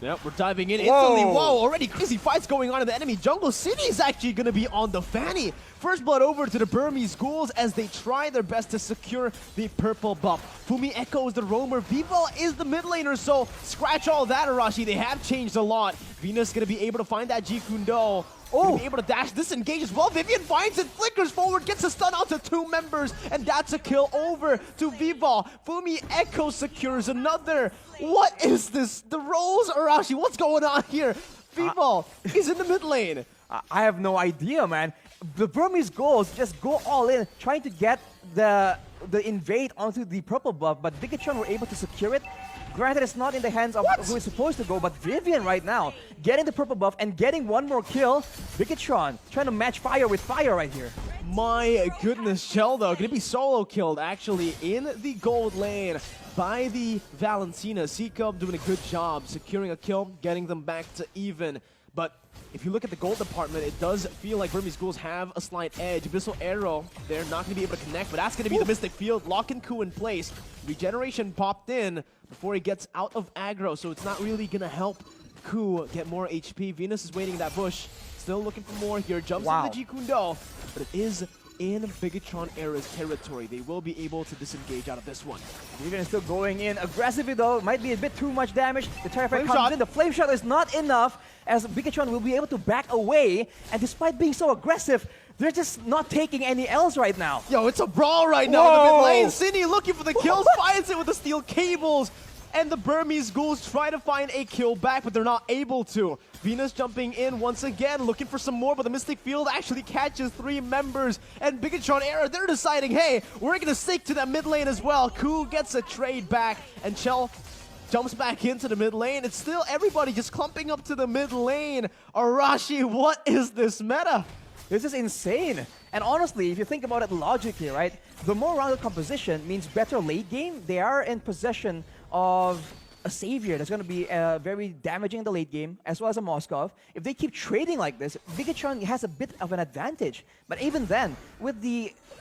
Yep, we're diving in instantly. Whoa, already crazy fights going on in the enemy jungle. City is actually going to be on the fanny. First blood over to the Burmese Ghouls as they try their best to secure the purple buff. Fumi Echo is the roamer. Vival is the mid laner, so scratch all that, Arashi. They have changed a lot. Venus going to be able to find that Jikundo. Be able to dash, disengage as well. Vivian finds it, flickers forward, gets a stun out to 2 members, and that's a kill over to Vival. Fumi Echo secures another. What is this? The roles, Arashi, what's going on here? Vival is in the mid lane. I have no idea, man. The Burmese Ghouls just go all in, trying to get the invade onto the purple buff, but Bigetron were able to secure it. Granted, it's not in the hands of who is supposed to go, but Vivian right now getting the purple buff and getting one more kill. Bigetron trying to match fire with fire right here. My goodness, Shell though, gonna be solo killed actually in the gold lane by the Valentina. Seacup doing a good job securing a kill, getting them back to even. But if you look at the gold department, it does feel like Burmese Ghouls have a slight edge. Abyssal Arrow, they're not going to be able to connect, but that's going to be the Mystic Field. Lock and Coup in place. Regeneration popped in before he gets out of aggro, so it's not really going to help Coup get more HP. Venus is waiting in that bush, still looking for more here. Jumps into the Jikundo, but it is in Bigetron Era's territory. They will be able to disengage out of this one. Vivian is still going in aggressively though. Might be a bit too much damage. The Terrifier comes Shot. in. The Flame Shot is not enough as Bigetron will be able to back away. And despite being so aggressive, they're just not taking any L's right now. Yo, it's a brawl right now in the mid lane. Cindy looking for the kills, finds it with the steel cables. And the Burmese Ghouls try to find a kill back, but they're not able to. Venus jumping in once again, looking for some more, but the Mystic Field actually catches 3 members. And Bigetron Era, they're deciding, hey, we're going to stick to that mid lane as well. Ku gets a trade back, and Chell jumps back into the mid lane. It's still everybody just clumping up to the mid lane. Arashi, what is this meta? This is insane. And honestly, if you think about it logically, right, the more rounded composition means better late game. They are in possession of a savior that's going to be very damaging in the late game, as well as a Moskov. If they keep trading like this, Bigetron has a bit of an advantage. But even then, with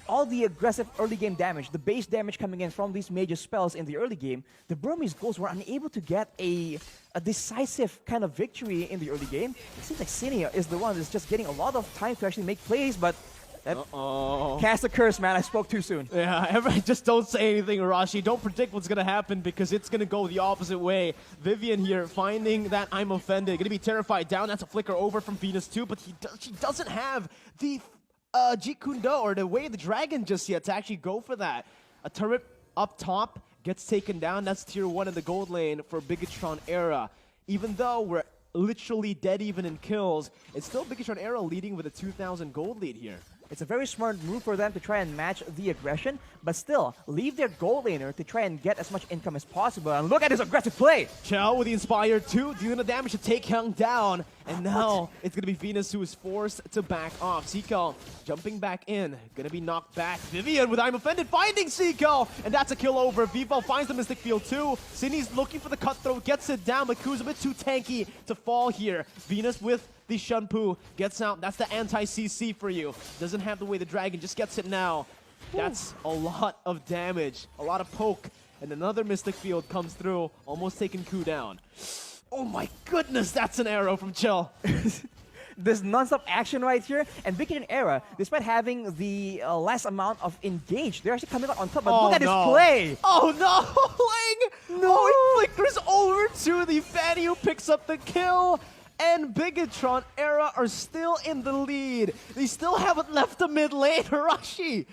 all the aggressive early game damage, the base damage coming in from these major spells in the early game, the Burmese Ghouls were unable to get a decisive kind of victory in the early game. It seems like Cinia is the one that's just getting a lot of time to actually make plays, but cast a curse, man. I spoke too soon. Yeah, just don't say anything, Arashi. Don't predict what's going to happen because it's going to go the opposite way. Vivian here finding that I'm offended. Going to be terrified down. That's a flicker over from Venus too, but she doesn't have the Jikundo or the Way of the Dragon just yet to actually go for that. A turret up top gets taken down. That's tier 1 in the gold lane for Bigetron Era. Even though we're literally dead even in kills, it's still Bigetron Era leading with a 2,000 gold lead here. It's a very smart move for them to try and match the aggression, but still, leave their gold laner to try and get as much income as possible. And look at his aggressive play! Chell with the Inspire 2, dealing the damage to take Hyung down. And now it's going to be Venus who is forced to back off. Seiko jumping back in, going to be knocked back. Vivian with I'm Offended finding Seiko, and that's a kill over. Vivo finds the Mystic Field too. Cindy's looking for the cutthroat, gets it down, but Ku's a bit too tanky to fall here. Venus with the Shunpu gets out. That's the anti-CC for you. Doesn't have the Way the Dragon, just gets it now. That's a lot of damage, a lot of poke. And another Mystic Field comes through, almost taking Ku down. Oh my goodness, that's an arrow from Chill. This non-stop action right here, and Bigetron Era, despite having the less amount of engage, they're actually coming out on top. But look at his play! Oh no! Lang! No! Oh, he flickers over to the Fanny who picks up the kill. And Bigetron Era are still in the lead. They still haven't left the mid lane, Arashi.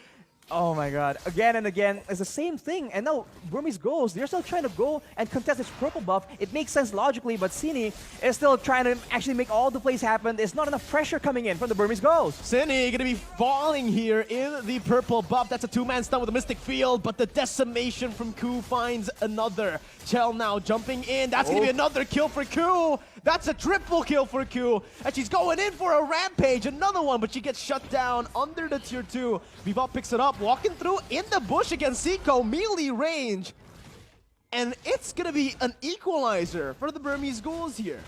Oh my god. Again and again, it's the same thing. And now, Burmese Ghouls, they're still trying to go and contest this purple buff. It makes sense logically, but Cini is still trying to actually make all the plays happen. There's not enough pressure coming in from the Burmese Ghouls. Cini gonna be falling here in the purple buff. That's a 2-man stun with a Mystic Field, but the decimation from Ku finds another. Chell now jumping in. That's gonna be another kill for Ku. That's a triple kill for Ku. And she's going in for a rampage. Another one, but she gets shut down under the tier 2. Vival picks it up, walking through in the bush against Seiko, melee range. And it's gonna be an equalizer for the Burmese Ghouls here.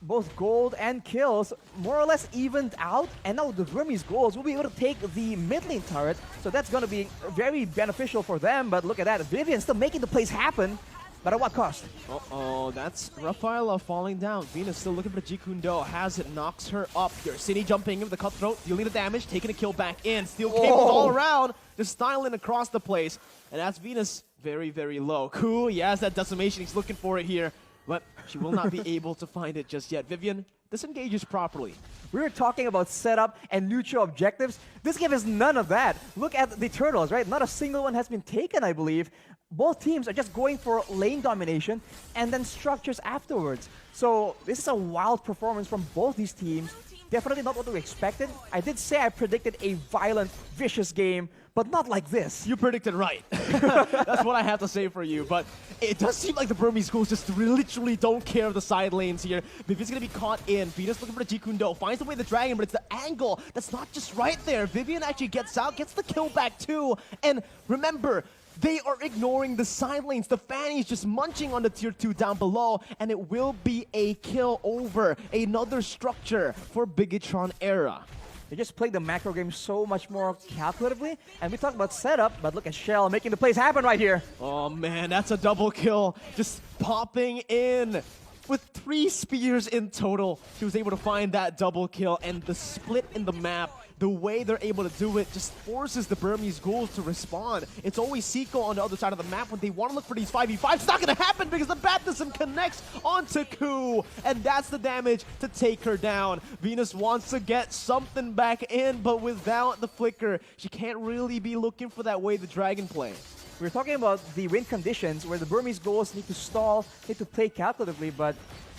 Both gold and kills more or less evened out, and now the Burmese Ghouls will be able to take the mid lane turret, so that's gonna be very beneficial for them. But look at that, Vivian still making the plays happen. but at what cost? Uh-oh, that's Rafaela falling down. Venus still looking for the Jikundo. Has it, knocks her up here. Cine jumping in with the cutthroat, dealing the damage, taking a kill back in. Steel cables all around, just styling across the place. And that's Venus very, very low. Cool, yes, that decimation, he's looking for it here. But she will not be able to find it just yet. Vivian disengages properly. We were talking about setup and neutral objectives. This game has none of that. Look at the turtles, right? Not a single one has been taken, I believe. Both teams are just going for lane domination and then structures afterwards. So this is a wild performance from both these teams. Definitely not what we expected. I did say I predicted a violent, vicious game, but not like this. You predicted right. That's what I have to say for you. But it does seem like the Burmese Ghouls just literally don't care of the side lanes here. Vivian's going to be caught in. Venus looking for the Jikundo. Finds the way the Dragon, but it's the angle that's not just right there. Vivian actually gets out, gets the kill back too. And remember, they are ignoring the side lanes. The Fanny's just munching on the tier 2 down below, and it will be a kill over another structure for Bigetron Era. They just played the macro game so much more calculatively, and we talked about setup, but look at Shell making the plays happen right here. Oh man, that's a double kill. Just popping in. With 3 spears in total, she was able to find that double kill, and the split in the map, the way they're able to do it just forces the Burmese Ghouls to respond. It's always Seiko on the other side of the map when they want to look for these 5v5s. It's not going to happen because the baptism connects onto Ku, and that's the damage to take her down. Venus wants to get something back in, but without the flicker, she can't really be looking for that way the Dragon play. We're talking about the win conditions where the Burmese Ghouls need to stall, need to play calculatively, but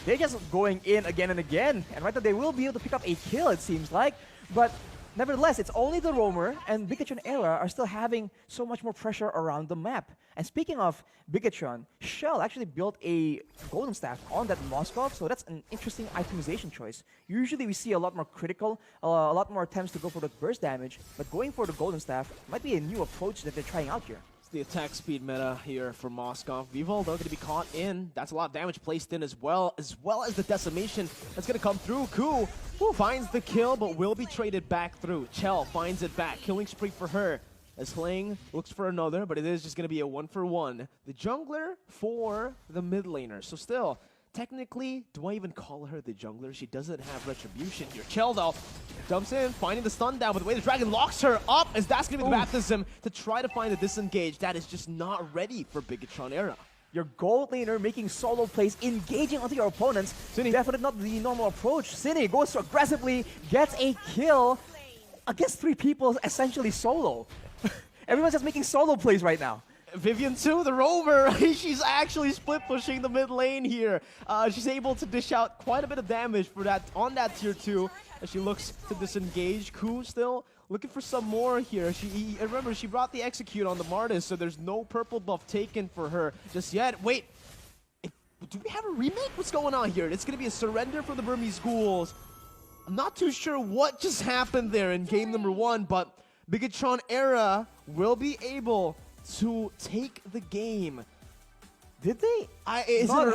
they're just going in again and again. And right now they will be able to pick up a kill, it seems like. But nevertheless, it's only the Roamer and Bigetron Era are still having so much more pressure around the map. And speaking of Bigetron, Shell actually built a Golden Staff on that Moskov, so that's an interesting itemization choice. Usually we see a lot more critical, a lot more attempts to go for the burst damage, but going for the Golden Staff might be a new approach that they're trying out here. The attack speed meta here for Moskov. Vivol, though, going to be caught in. That's a lot of damage placed in as well as the decimation that's going to come through. Ku finds the kill, but will be traded back through. Chell finds it back. Killing spree for her. As Hling looks for another, but it is just going to be a 1-for-1. The jungler for the mid laner. So still, technically, do I even call her the jungler? She doesn't have retribution here. Chell, though, jumps in, finding the stun down, but the way the Dragon locks her up, as that's going to be the baptism to try to find a disengage. That is just not ready for Bigetron Era. Your gold laner making solo plays, engaging onto your opponents. Cine. Definitely not the normal approach. Cine goes aggressively, gets a kill against 3 people, essentially solo. Everyone's just making solo plays right now. Vivian too, the rover, she's actually split pushing the mid lane here. She's able to dish out quite a bit of damage for that on that tier 2 as she looks to disengage. Ku still looking for some more here. Remember, she brought the execute on the Martis, so there's no purple buff taken for her just yet. Wait, do we have a remake? What's going on here? It's going to be a surrender for the Burmese Ghouls. I'm not too sure what just happened there in game number 1, but Bigetron Era will be able to take the game. Did they? Is it